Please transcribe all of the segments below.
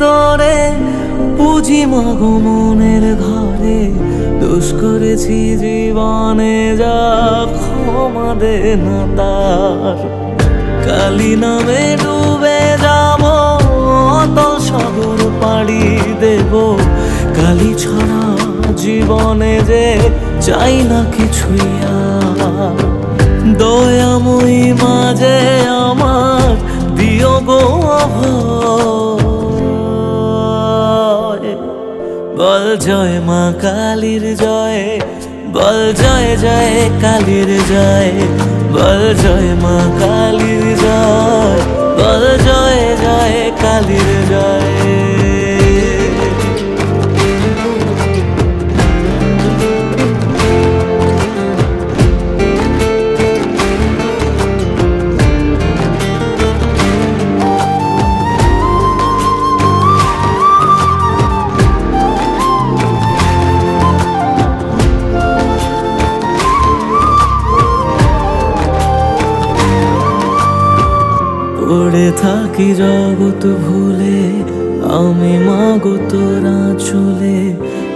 তোরে পুঁজি মাগো মনের ঘরে, দোষ করেছি জীবনে যা ক্ষমা দে না তার। কালি নামে ডুবে যাব অতল সাগর পাড়ি দেব, কালি ছাড়া জীবনে যে চাই না কিছুই আর। দয়াময়ী মাঝে আমার দিও গো অভয়, বল জয় মা কালীর জয়, বল জয় জয় কালীর জয়, বল জয় মা কালীর জয়, বল জয় জয় কালীর জয়। পড়ে থাকি জগৎ ভুলে আমি মাগো তোরা চলে,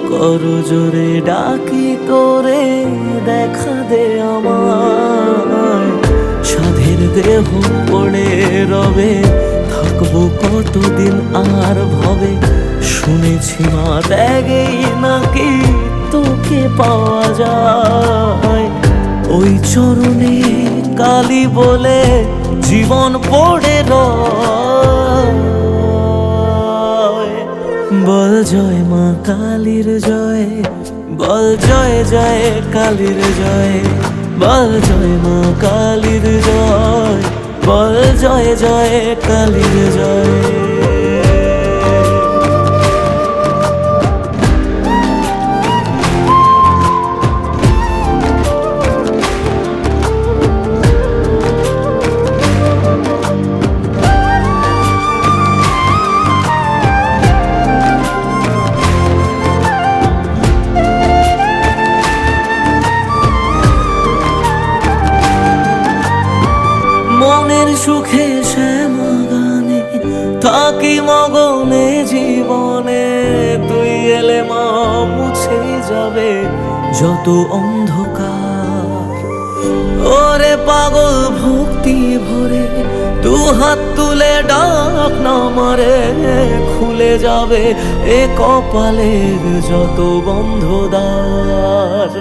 কর জোরে ডাকি তোরে দেখা দে আমার। সাধের দেহ পড়ে রবে থাকবো কতদিন আর ভবে, শুনেছি মা ত্যাগেই নাকি তোকে পাওয়া যায়। ওই চরণে কালী বলে জীবন পড়ে রয়, বল জয় মা কালীর জয়, বল জয় জয় কালীর জয়, বল জয় মা কালীর জয়, বল জয় জয় কালীর জয়। মনের সুখে শ্যামা গানে থাকি মগনে জীবনে, তুই এলে মা মুছে যাবে যত অন্ধকার। ওরে পাগল ভক্তি ভরে তু হাত তুলে ডাক না মারে, খুলে যাবে এ কপালের যত বন্ধ দ্বার।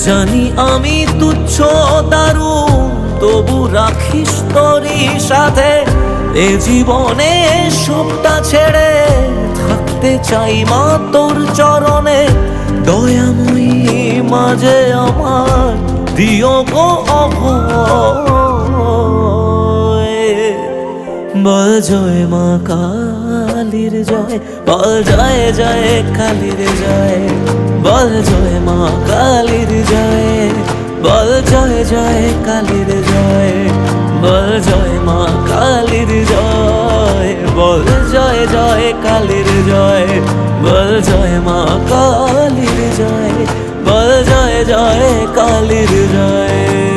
জানি আমি তুচ্ছ দারুণ তবু রাখিস তোরই সাথে, এ জীবনে সবটা ছেড়ে থাকতে চাই মা তোর চরণে। দয়াময়ী মাঝে আমার দিও গো অভয়, বল জয় মা কালীর জয়, বল জয় জয় কালীর জয়, বল জয় মা কালীর জয়, বল জয় জয় কালীর জয়, বল জয় মা কালীর জয়, বল জয় জয় কালীর জয়, বল জয় মা কালীর জয়, বল জয় জয় কালীর জয়।